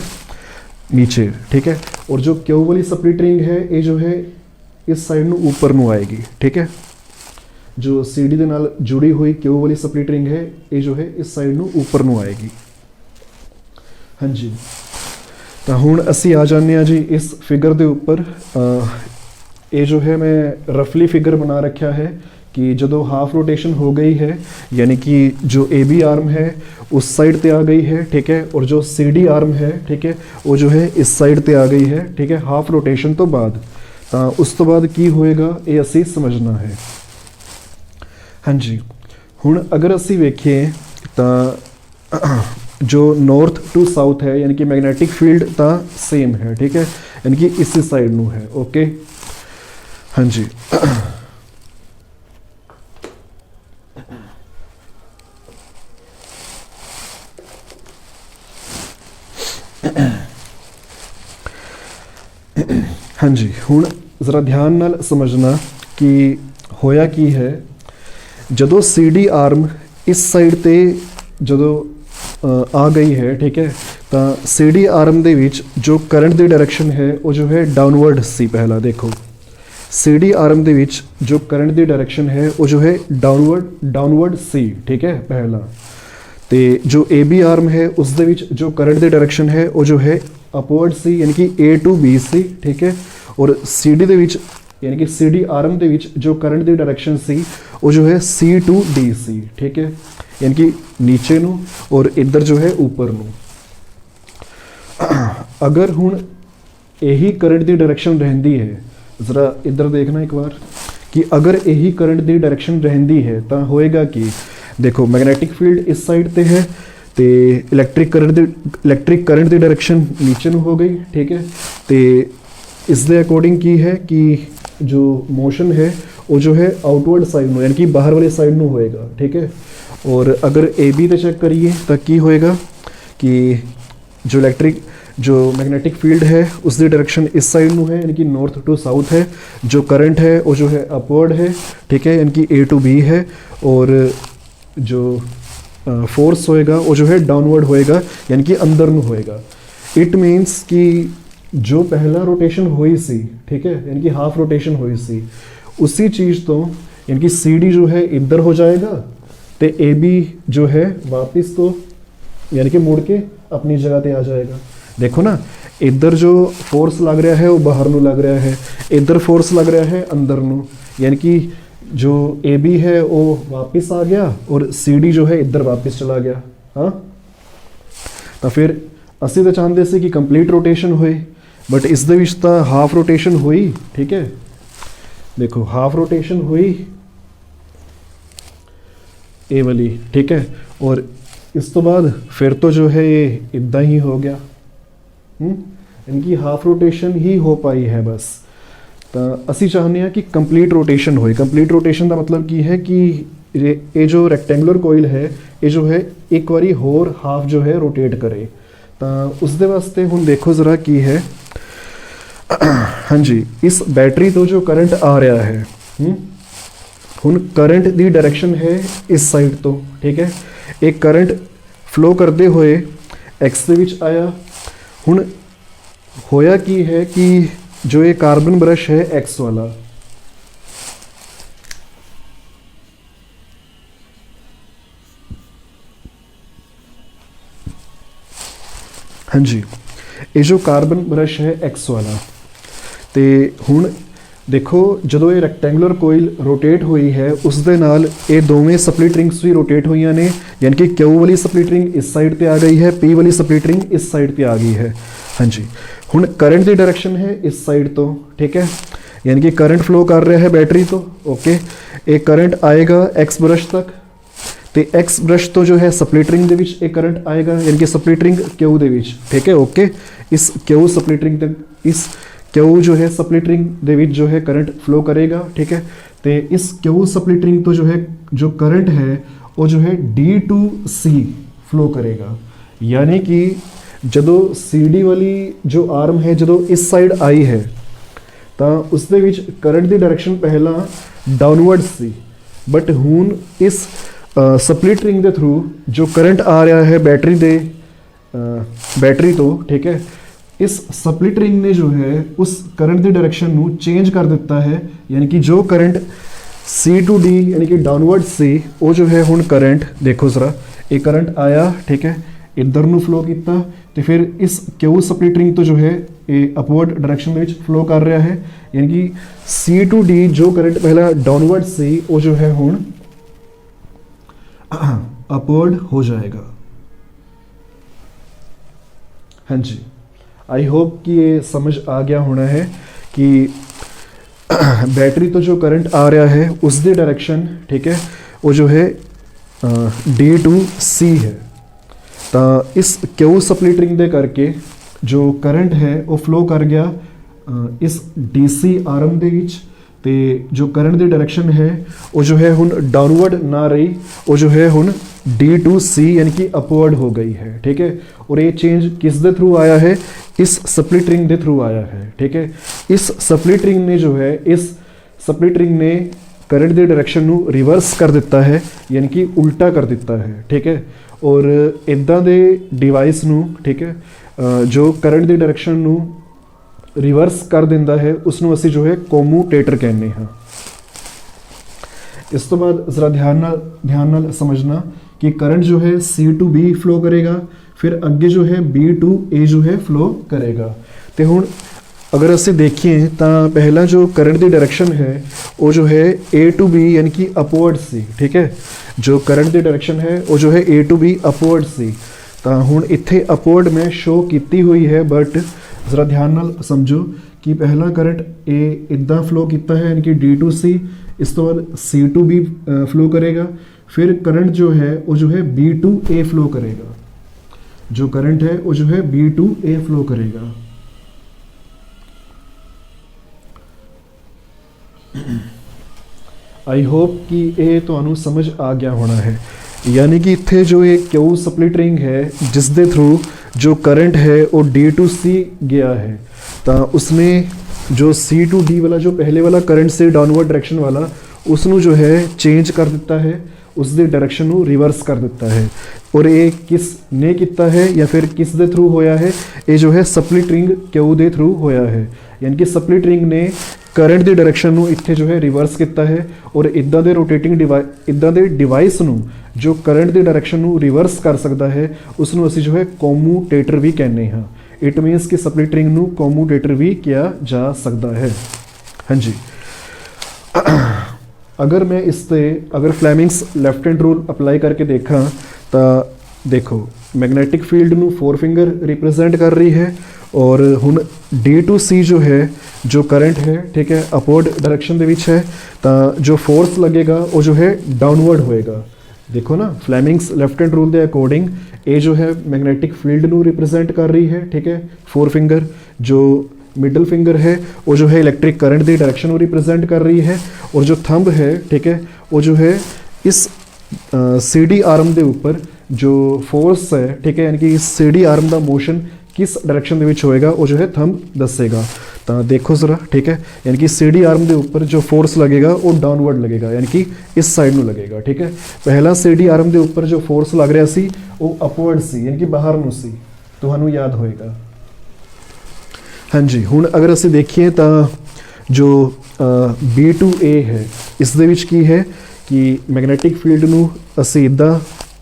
नीचे, ठीक है। और जो Q वाली स्प्लिट रिंग है ये जो है इस साइड नू ऊपर नू आएगी, ठीक है। जो CD दे नाल जुड़ी हुई Q वाली स्प्लिट रिंग है ये जो है इस साइड नू ऊपर नू आएगी। हाँ जी, तो हुण असी आ जाने हैं जी इस फिगर दे ऊपर। ये जो है मैं रफली फिगर बना रखा है कि जदों हाफ रोटेशन हो गई है, यानी कि जो AB आर्म है उस साइड पे आ गई है, ठीक है, और जो CD आर्म है, ठीक है, वो जो है इस साइड पे आ गई है, ठीक है, हाफ रोटेशन तो बाद। तो उस तो बाद की होएगा ये असी समझना है। हाँ जी, हुण अगर असी वेखिए तो जो नॉर्थ टू साउथ है, यानी कि मैग्नेटिक फील्ड तो सेम है, ठीक है, यानी कि इसी साइड नू है, ओके। हाँ जी। हाँ जी, हुण ज़रा ध्यान नाल समझना कि होया की है, जदों सी डी आर्म इस साइड ते जदों आ गई है, ठीक है, तो सी डी आर्म दे विच जो करंट दी डायरेक्शन है वो जो है डाउनवर्ड सी। पहला देखो सी डी आर्म दे विच जो करंट दी डायरेक्शन है वो जो है डाउनवर्ड सी, ठीक है पहला। तो जो ए बी आर्म है उस दे विच जो करंट दी डायरेक्शन है वो जो है अपवर्ड सी, यानी कि ए टू बी सी, ठीक है। और सी डी दे विच यानी कि सी डी आर्म दे विच जो करंट दी डायरेक्शन सी वो जो है सी टू डी सी, ठीक है, यानी कि नीचे नू और इधर जो है ऊपर नू। अगर हुण यही करंट दी डायरेक्शन रहंदी है, ज़रा इधर देखना एक बार कि अगर यही करंट दी डायरेक्शन रहंदी है तो होएगा कि देखो मैग्नेटिक फील्ड इस साइड ते है तो इलैक्ट्रिक करंट दी डायरेक्शन नीचे नू हो गई, ठीक है। तो इस दे अकॉर्डिंग की है कि जो मोशन है वो जो है आउटवर्ड साइड में यानी कि बाहर वाले साइड में होएगा, ठीक है। और अगर ए बी ते चेक करिए तो की होएगा कि जो मैग्नेटिक फील्ड है उसकी डायरेक्शन इस साइड में है, यानी कि नॉर्थ टू साउथ है। जो करंट है वो जो है अपवर्ड है, ठीक है, यानी कि ए टू बी है। और जो फोर्स होएगा वो जो है डाउनवर्ड होएगा, यानी कि अंदर में होएगा। इट मीन्स कि जो पहला रोटेशन हुई सी, ठीक है, यानी कि हाफ रोटेशन हुई सी, उसी चीज़ तो यानी कि सी डी जो है इधर हो जाएगा तो ए बी जो है वापस तो यानी कि मुड़ के अपनी जगह पे आ जाएगा। देखो ना, इधर जो फोर्स लग रहा है वो बाहर नू लग रहा है, इधर फोर्स लग रहा है अंदर नू, यानी कि जो ए बी है वो वापस आ गया और सी डी जो है इधर वापस चला गया। हाँ, तो फिर असी तो चाहते से कि कंप्लीट रोटेशन होए, बट इस दे विच तां हाफ रोटेशन हुई, ठीक है। देखो हाफ रोटेशन हुई ए वाली, ठीक है, और इस तो बाद फिर तो जो है ये इदा ही हो गया। इनकी हाफ रोटेशन ही हो पाई है बस। तो असी चाहते हैं कि कंप्लीट रोटेशन होए। कंप्लीट रोटेशन का मतलब की है कि ये जो रेक्टेंगुलर कोइल है ये जो है एक बारी होर हाफ जो है रोटेट करे। तो उस दे वास्ते हुण देखो ज़रा की है। हाँ जी, इस बैटरी तो जो करंट आ रहा है, हुण करंट दी डायरेक्शन है इस साइड तो, ठीक है। एक करंट फ्लो करते हुए एक्स दे विच आया। हुण होया की है कि जो ये कार्बन ब्रश है एक्स वाला, हाँ जी, ये जो कार्बन ब्रश है एक्स वाला, तो हुण देखो जदों ये रैक्टेंगुलर कोइल रोटेट हुई है उस दे नाल ये दोवें स्प्लिट रिंग्स भी रोटेट हुई ने, यानी कि क्यू वाली स्प्लिट रिंग इस साइड पे आ गई है, पी वाली स्प्लिट रिंग इस साइड पे आ गई है। हाँ जी, हुण करंट की डायरेक्शन है इस साइड तो, ठीक है, यानी कि करंट फ्लो कर रहा है बैटरी तो, ओके। एक करंट आएगा एक्स ब्रश तक, तो एक्स ब्रश तो जो है स्प्लिट रिंग दे विच एक करंट आएगा, यानी कि स्प्लिट रिंग क्यू दे विच, ठीक है, ओके। इस क्यू स्प्लिट रिंग तक, इस क्यू जो है स्प्लिट रिंग दे विच जो है करंट फ्लो करेगा, ठीक है। तो इस क्यू स्प्लिट रिंग तो जो है जो करंट है वो जो है डी टू सी फ्लो करेगा, यानी कि जदों सी डी वाली जो आर्म है जदों इस साइड आई है तो उस दे विच करंट की डायरेक्शन पहला डाउनवर्ड सी, बट हुण इस स्प्लिट रिंग के थ्रू जो करंट आ रहा है बैटरी तो, ठीक है, इस स्प्लिट रिंग ने जो है उस करंट की डायरेक्शन नू चेंज कर दिता है, यानी कि जो करंट सी टू डी यानी कि डाउनवर्ड सी वो जो है हुण करंट देखो ज़रा, एक करंट आया, ठीक है, इधर नू फ्लो किया, तो फिर इस क्यू स्प्लिट रिंग तो जो है ये अपवर्ड डायरेक्शन में फ्लो कर रहा है, यानी कि सी टू डी जो करंट पहला डाउनवर्ड सी वो जो है हुण अपवर्ड हो जाएगा। हाँ जी, आई होप कि ये समझ आ गया होना है कि बैटरी तो जो करंट आ रहा है उसकी डायरेक्शन, ठीक है, वो जो है डी टू सी है। तो इस क्यू स्प्लिट रिंग दे करके जो करंट है वो फ्लो कर गया इस डीसी आर्म दे विच, ਤੇ ਜੋ ਕਰੰਟ ਦੀ ਡਾਇਰੈਕਸ਼ਨ ਹੈ ਉਹ ਜੋ ਹੈ ਹੁਣ ਡਾਊਨवर्ड ना रही, ਉਹ ਜੋ ਹੈ ਹੁਣ D2C यानी कि अपवर्ड हो गई है, ठीक है। और ये चेंज किस दे थ्रू आया है, इस स्प्लिट रिंग दे थ्रू आया है, ठीक है। इस स्प्लिट रिंग ने जो है, इस स्प्लिट रिंग ने करंट ਦੀ ਡਾਇਰੈਕਸ਼ਨ ਨੂੰ ਰਿਵਰਸ ਕਰ ਦਿੱਤਾ ਹੈ, ਯਾਨੀ ਕਿ ਉਲਟਾ ਕਰ ਦਿੱਤਾ ਹੈ, ਠੀਕ ਹੈ। ਔਰ ਇਦਾਂ ਦੇ ਡਿਵਾਈਸ ਨੂੰ, ਠੀਕ ਹੈ, ਜੋ ਕਰੰਟ ਦੀ ਡਾਇਰੈਕਸ਼ਨ ਨੂੰ ਰਿਵਰਸ ਕਰ ਦਿੰਦਾ ਹੈ ਉਸ ਨੂੰ ਅਸੀਂ ਜੋ ਹੈ ਕੋਮੂਟੇਟਰ ਕਹਿੰਦੇ ਹਾਂ। ਇਸ ਤੋਂ ਬਾਅਦ ਜ਼ਰਾ ध्यान ਨਾਲ ਸਮਝਣਾ कि करंट जो है C टू B फ्लो करेगा, फिर अगे जो है B टू A जो है फ्लो करेगा। तो हुण अगर ਅਸੀਂ देखिए तो पहला जो करंट की डायरेक्शन है वो जो है A टू B यानी कि अपवर्ड सी, ठीक है। जो करंट की डायरेक्शन है वो जो है A टू B अपवर्ड सी। तो हुण इत्थे अपवर्ड में शो की हुई है, बट ज़रा ध्यान नाल समझो कि पहला करंट A इदा फ्लो किया है यानी कि D टू C, इस तो बाद C टू B फ्लो करेगा, फिर करंट जो है वो जो है B टू A फ्लो करेगा। जो करंट है वो जो है B टू A फ्लो करेगा। आई होप कि ये तो समझ आ गया होना है। यानी कि इत्थे जो ये क्यू स्प्लिट रिंग है जिस दे थ्रू जो करंट है वो D टू C गया है, तो उसने जो C टू D वाला जो पहले वाला करंट से डाउनवर्ड डायरेक्शन वाला उसनों जो है चेंज कर दिता है, उसकी डायरेक्शन ਨੂੰ रिवर्स कर दिता है। और ये किस ने किया है या फिर किस दे थ्रू होया है, ये जो है स्प्लिट रिंग क्यू दे थ्रू होया है। यानी कि स्प्लिट रिंग ने करंट की डायरेक्शन ਨੂੰ ਇੱਥੇ जो है रिवर्स किया है, और इदा दे रोटेटिंग इदा दे डिवाइस ਨੂੰ जो करंट की डायरेक्शन ਨੂੰ रिवर्स कर सकता है उसनों ਅਸੀਂ जो है कोमूटेटर भी कहने हाँ। इट मीनस कि स्प्लिट रिंग ਨੂੰ कोमूटेटर भी किया जा सकता है। हाँ जी, अगर मैं इस ते अगर Fleming's left hand rule apply करके देखा तो देखो मैग्नेटिक फील्ड ਨੂੰ 4 फिंगर रिप्रेजेंट कर रही है, और हुण D टू C जो है जो करंट है, ठीक है, अपवर्ड डायरेक्शन दे विच है, तो जो फोर्स लगेगा वो जो है डाउनवर्ड होएगा। देखो ना, फ्लैमिंग्स लेफ्ट हैंड रूल के अकॉर्डिंग ये जो है मैग्नेटिक फील्ड ਨੂੰ रिप्रेजेंट कर रही है, ठीक है, 4 फिंगर। जो मिडल फिंगर है वो जो है इलैक्ट्रिक करंट की डायरेक्शन को रिप्रेजेंट कर रही है, और जो थंब है, ठीक है, वो जो है इस CD आर्म के ऊपर जो फोर्स है, ठीक है, यानी कि इस CD आर्म का मोशन किस डायरेक्शन के होएगा वो जो है थंब दसेगा। तो देखो ज़रा, ठीक है, यानी कि CD आर्म के ऊपर जो फोर्स लगेगा वो डाउनवर्ड लगेगा, यानी कि इस साइड में लगेगा, ठीक है। पहला CD आर्म के ऊपर जो फोर्स लग रहा सी वो अपवर्ड सी, यानी कि बाहर ਨੂੰ सी, ਤੁਹਾਨੂੰ याद होएगा। हाँ जी, हुण अगर असीं देखिए तो जो B टू A है इस दे विच की है कि मैग्नेटिक फील्ड ਨੂੰ असीं इदां,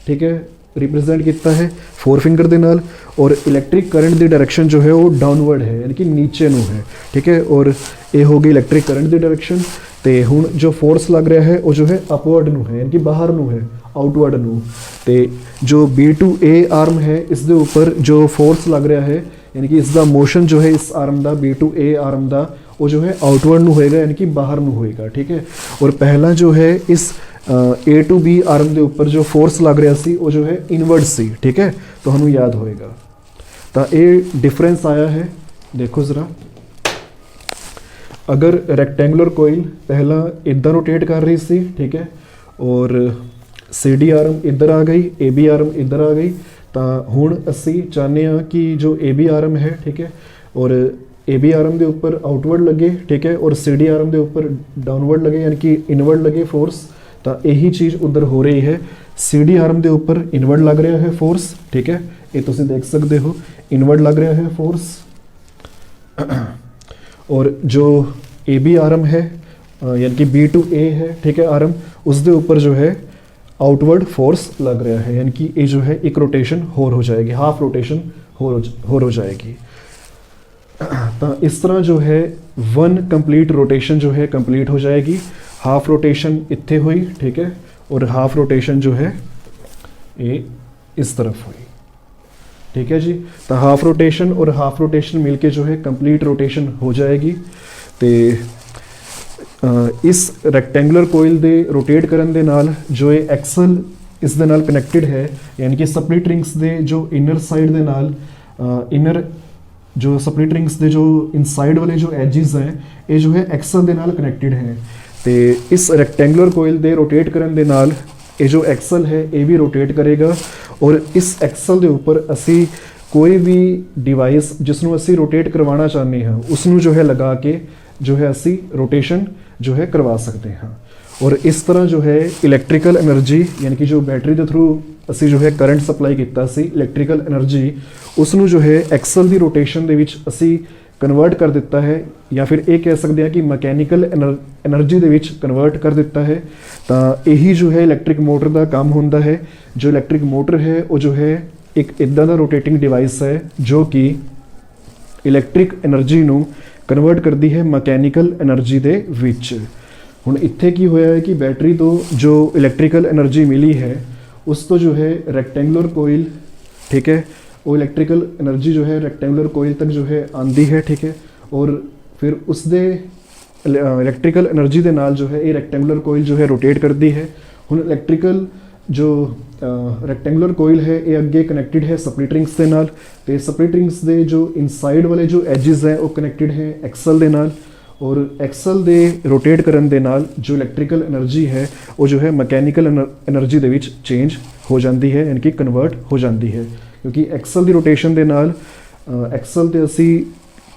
ठीक है, रिप्रेजेंट किया है 4 फिंगर के नाल, और इलैक्ट्रिक करंट की डायरेक्शन जो है वो डाउनवर्ड है, यानी कि नीचे ਨੂੰ है, ठीक है। और ये हो गई इलैक्ट्रिक करंट की डायरेक्शन। तो हुण जो फोर्स लग रहा है वो जो है अपवर्ड ਨੂੰ है, यानी कि बाहर ਨੂੰ है, आउटवर्ड ਨੂੰ। तो जो B टू A आर्म है इस दे ऊपर जो फोर्स लग रहा है, यानी कि इसका मोशन जो है इस आर्म का B टू A आर्म का वो जो है आउटवर्ड ਨੂੰ होएगा, यानी कि बाहर ਨੂੰ होएगा, ठीक है। और पहला जो है इस A टू B आर्म के ऊपर जो फोर्स लग रहा सी वो जो है इनवर्ड सी, ठीक है, तो हमें याद होएगा। तो ये डिफरेंस आया है। देखो ज़रा, अगर रैक्टेंगुलर कोइल पहला इधर रोटेट कर रही सी, ठीक है, और CD आर्म इधर आ गई, AB आर्म इधर आ गई, तो हुण असी चाहते हैं कि जो AB आर्म है, ठीक है, और AB आर्म के ऊपर आउटवर्ड लगे, ठीक है, और CD आर्म के ऊपर डाउनवर्ड लगे, यानी कि इनवर्ड लगे फोर्स। तो यही चीज़ उधर हो रही है, CD आर्म के ऊपर इनवर्ड लग रहा है फोर्स, ठीक है, ये तुम देख सकते हो, इनवर्ड लग रहा है फोर्स। और जो AB आर्म है यानी कि B टू A है, ठीक है, आर्म, उसके ऊपर जो है आउटवर्ड फोर्स लग रहा है, यानी कि ये जो है एक रोटेशन होर हो जाएगी, हाफ रोटेशन होर हो जाएगी। तो इस तरह जो है 1 कंप्लीट रोटेशन जो है कंप्लीट हो जाएगी। हाफ रोटेशन इत्थे हुई, ठीक है, और हाफ रोटेशन जो है ये इस तरफ हुई, ठीक है जी। तो हाफ रोटेशन और हाफ रोटेशन मिलके जो है कंप्लीट रोटेशन हो जाएगी। तो इस रैक्टेंगुलर कोइल दे रोटेट करन दे नाल जो ये एक्सल इस दे नाल कनैक्टेड है, यानी कि स्प्लिट रिंग्स दे जो इनर साइड दे नाल इनर जो ਸਪਲਿਟ ਰਿੰਗਸ ਦੇ ਜੋ ਇਨਸਾਈਡ ਵਾਲੇ ਜੋ ਐਜਿਸ ਹੈ ਇਹ ਜੋ ਹੈ ਐਕਸਲ ਦੇ ਨਾਲ ਕਨੈਕਟਡ ਹੈ ਤੇ ਇਸ ਰੈਕਟੈਂਗੂਲਰ ਕੋਇਲ ਦੇ ਰੋਟੇਟ ਕਰਨ ਦੇ ਨਾਲ ਇਹ ਜੋ ਐਕਸਲ ਹੈ ਇਹ ਵੀ ਰੋਟੇਟ ਕਰੇਗਾ ਔਰ ਇਸ ਐਕਸਲ ਦੇ ਉੱਪਰ ਅਸੀਂ ਕੋਈ ਵੀ ਡਿਵਾਈਸ ਜਿਸ ਨੂੰ ਅਸੀਂ ਰੋਟੇਟ ਕਰਵਾਉਣਾ ਚਾਹੁੰਦੇ ਹਾਂ ਉਸ ਨੂੰ ਜੋ ਹੈ ਲਗਾ ਕੇ ਜੋ ਹੈ ਅਸੀਂ ਰੋਟੇਸ਼ਨ ਜੋ ਹੈ ਕਰਵਾ ਸਕਦੇ ਹਾਂ ਔਰ ਇਸ ਤਰ੍ਹਾਂ ਜੋ ਹੈ ਇਲੈਕਟ੍ਰੀਕਲ એનર્ਜੀ ਯਾਨੀ ਕਿ ਜੋ ਬੈਟਰੀ ਦੇ ਥਰੂ ਅਸੀਂ ਜੋ ਹੈ ਕਰੰਟ ਸਪਲਾਈ ਕੀਤਾ ਸੀ ਇਲੈਕਟ੍ਰੀਕਲ એનર્ਜੀ ਉਸ ਨੂੰ ਜੋ ਹੈ ਐਕਸਲ ਦੀ ਰੋਟੇਸ਼ਨ ਦੇ ਵਿੱਚ ਅਸੀਂ ਕਨਵਰਟ ਕਰ ਦਿੱਤਾ ਹੈ ਜਾਂ ਫਿਰ ਇਹ ਕਹਿ ਸਕਦੇ ਹਾਂ ਕਿ ਮਕੈਨੀਕਲ એનર્ਜੀ ਦੇ ਵਿੱਚ ਕਨਵਰਟ ਕਰ ਦਿੱਤਾ ਹੈ ਤਾਂ ਇਹੀ ਜੋ ਹੈ ਇਲੈਕਟ੍ਰਿਕ ਮੋਟਰ ਦਾ ਕੰਮ ਹੁੰਦਾ ਹੈ ਜੋ ਇਲੈਕਟ੍ਰਿਕ ਮੋਟਰ ਹੈ ਉਹ ਜੋ ਹੈ ਇੱਕ ਇੱਦਾਂ ਦਾ ਰੋਟੇਟਿੰਗ ਡਿਵਾਈਸ ਹੈ ਜੋ ਕਿ ਇਲੈਕਟ੍ਰਿਕ એનર્ਜੀ ਨੂੰ ਕਨਵਰਟ ਕਰਦੀ ਹੈ ਮਕੈਨੀਕਲ એનર્ਜੀ ਦੇ ਵਿੱਚ ਹੁਣ ਇੱਥੇ ਕੀ ਹੋਇਆ ਹੈ ਕਿ ਬੈਟਰੀ ਤੋਂ ਜੋ ਇਲੈਕਟ੍ਰੀਕਲ એનર્ਜੀ ਮਿਲੀ ਹੈ ਉਸ ਤੋਂ ਜੋ ਹੈ ਰੈਕਟੈਂਗੂਲਰ ਕੋਇਲ ਠੀਕ ਹੈ ਉਹ ਇਲੈਕਟ੍ਰੀਕਲ એનર્ਜੀ ਜੋ ਹੈ ਰੈਕਟੈਂਗੂਲਰ ਕੋਇਲ ਤੱਕ ਜੋ ਹੈ ਆਂਦੀ ਹੈ ਠੀਕ ਹੈ ਔਰ ਫਿਰ ਉਸ ਦੇ ਇਲੈਕਟ੍ਰੀਕਲ એનર્ਜੀ ਦੇ ਨਾਲ ਜੋ ਹੈ ਇਹ ਰੈਕਟੈਂਗੂਲਰ ਕੋਇਲ ਜੋ ਹੈ ਰੋਟੇਟ ਕਰਦੀ ਹੈ ਹੁਣ ਇਲੈਕਟ੍ਰੀਕਲ ਜੋ ਰੈਕਟੈਂਗੂਲਰ ਕੋਇਲ ਹੈ ਇਹ ਅੱਗੇ ਕਨੈਕਟਡ ਹੈ ਸਪਲਿਟ ਰਿੰਗਸ ਦੇ ਨਾਲ ਤੇ ਸਪਲਿਟ ਰਿੰਗਸ ਦੇ ਜੋ ਇਨਸਾਈਡ ਵਾਲੇ ਜੋ ਐਜਿਸ ਹੈ ਉਹ ਕਨੈਕਟਡ ਹੈ ਐਕਸਲ ਦੇ ਨਾਲ ਔਰ ਐਕਸਲ ਦੇ ਰੋਟੇਟ ਕਰਨ ਦੇ ਨਾਲ ਜੋ ਇਲੈਕਟ੍ਰੀਕਲ એનર્ਜੀ ਹੈ ਉਹ ਜੋ ਹੈ ਮਕੈਨੀਕਲ એનર્ਜੀ ਦੇ ਵਿੱਚ ਚੇਂਜ ਹੋ ਜਾਂਦੀ ਹੈ ਯਾਨੀ ਕਿ ਕਨਵਰਟ ਹੋ ਜਾਂਦੀ ਹੈ ਕਿਉਂਕਿ ਐਕਸਲ ਦੀ ਰੋਟੇਸ਼ਨ ਦੇ ਨਾਲ ਐਕਸਲ ਤੇ ਅਸੀਂ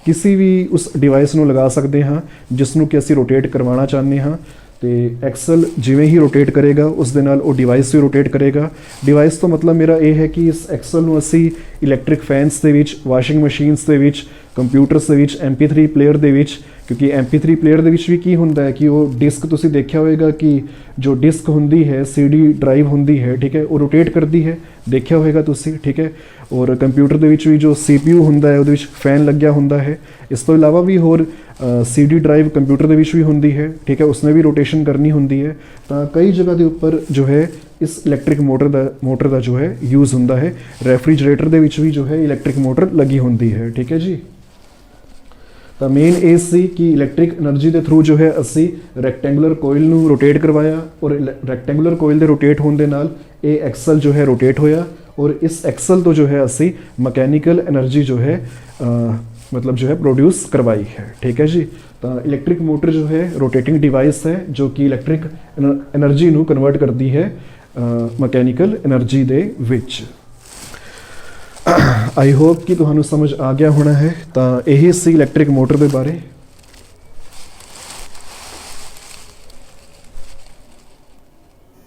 ਕਿਸੇ ਵੀ ਉਸ ਡਿਵਾਈਸ ਨੂੰ ਲਗਾ ਸਕਦੇ ਹਾਂ ਜਿਸ ਨੂੰ ਕਿ ਅਸੀਂ ਰੋਟੇਟ ਕਰਵਾਉਣਾ ਚਾਹੁੰਦੇ ਹਾਂ ਤੇ ਐਕਸਲ ਜਿਵੇਂ ਹੀ ਰੋਟੇਟ ਕਰੇਗਾ ਉਸ ਦੇ ਨਾਲ ਉਹ ਡਿਵਾਈਸ ਵੀ ਰੋਟੇਟ ਕਰੇਗਾ ਡਿਵਾਈਸ ਤੋਂ ਮਤਲਬ ਮੇਰਾ ਇਹ ਹੈ ਕਿ ਇਸ ਐਕਸਲ ਨੂੰ ਅਸੀਂ ਇਲੈਕਟ੍ਰਿਕ ਫੈਨਸ ਦੇ ਵਿੱਚ ਵਾਸ਼ਿੰਗ ਮਸ਼ੀਨਸ ਦੇ ਵਿੱਚ ਕੰਪਿਊਟਰਸ ਦੇ ਵਿੱਚ MP3 ਪਲੇਅਰ ਦੇ ਵਿੱਚ ਕਿਉਂਕਿ MP3 ਪਲੇਅਰ ਦੇ ਵਿੱਚ ਵੀ ਕੀ ਹੁੰਦਾ ਹੈ ਕਿ ਉਹ ਡਿਸਕ ਤੁਸੀਂ ਦੇਖਿਆ ਹੋਵੇਗਾ ਕਿ ਜੋ ਡਿਸਕ ਹੁੰਦੀ ਹੈ CD ਡਰਾਈਵ ਹੁੰਦੀ ਹੈ ਠੀਕ ਹੈ ਉਹ ਰੋਟੇਟ ਕਰਦੀ ਹੈ ਦੇਖਿਆ ਹੋਵੇਗਾ ਤੁਸੀਂ ਠੀਕ ਹੈ ਔਰ ਕੰਪਿਊਟਰ ਦੇ ਵਿੱਚ ਵੀ ਜੋ CPU ਹੁੰਦਾ ਹੈ ਉਹਦੇ ਵਿੱਚ ਫੈਨ ਲੱਗਿਆ ਹੁੰਦਾ ਹੈ ਇਸ ਤੋਂ ਇਲਾਵਾ ਵੀ ਹੋਰ CD ਡਰਾਈਵ ਕੰਪਿਊਟਰ ਦੇ ਵਿੱਚ ਵੀ ਹੁੰਦੀ ਹੈ ਠੀਕ ਹੈ ਉਸਨੇ ਵੀ ਰੋਟੇਸ਼ਨ ਕਰਨੀ ਹੁੰਦੀ ਹੈ ਤਾਂ ਕਈ ਜਗ੍ਹਾ ਦੇ ਉੱਪਰ ਜੋ ਹੈ ਇਸ ਇਲੈਕਟ੍ਰਿਕ ਮੋਟਰ ਦਾ ਜੋ ਹੈ ਯੂਜ਼ ਹੁੰਦਾ ਹੈ ਰੈਫਰੀਜਰੇਟਰ ਦੇ ਵਿੱਚ ਵੀ ਜੋ ਹੈ ਇਲੈਕਟ੍ਰਿਕ ਮੋਟਰ ਲੱਗੀ ਹੁੰਦੀ ਹੈ ਠੀਕ ਹੈ ਜੀ ਤਾਂ ਮੇਨ ਇਹ ਸੀ ਕਿ ਇਲੈਕਟ੍ਰਿਕ એનર્ਜੀ ਦੇ ਥਰੂ ਜੋ ਹੈ ਅਸੀਂ ਰੈਕਟੈਂਗੂਲਰ ਕੋਇਲ ਨੂੰ ਰੋਟੇਟ ਕਰਵਾਇਆ ਔਰ ਰੈਕਟੈਂਗੂਲਰ ਕੋਇਲ ਦੇ ਰੋਟੇਟ ਹੋਣ ਦੇ ਨਾਲ ਇਹ ਐਕਸਲ ਜੋ ਹੈ ਰੋਟੇਟ ਹੋਇਆ ਔਰ ਇਸ ਐਕਸਲ ਤੋਂ ਜੋ ਹੈ ਅਸੀਂ ਮਕੈਨੀਕਲ એનર્ਜੀ ਜੋ ਹੈ मतलब जो है प्रोड्यूस करवाई है ठीक है जी तो इलैक्ट्रिक मोटर जो है रोटेटिंग डिवाइस है जो कि इलैक्ट्रिक એનર્ਜੀ ਨੂੰ ਕਨਵਰਟ ਕਰਦੀ ਹੈ ਮਕੈਨੀਕਲ એનર્ਜੀ ਦੇ ਵਿੱਚ आई होप कि ਤੁਹਾਨੂੰ ਸਮਝ ਆ ਗਿਆ ਹੋਣਾ ਹੈ ਤਾਂ ਇਹ ਸੀ ਇਲੈਕਟ੍ਰਿਕ ਮੋਟਰ ਦੇ ਬਾਰੇ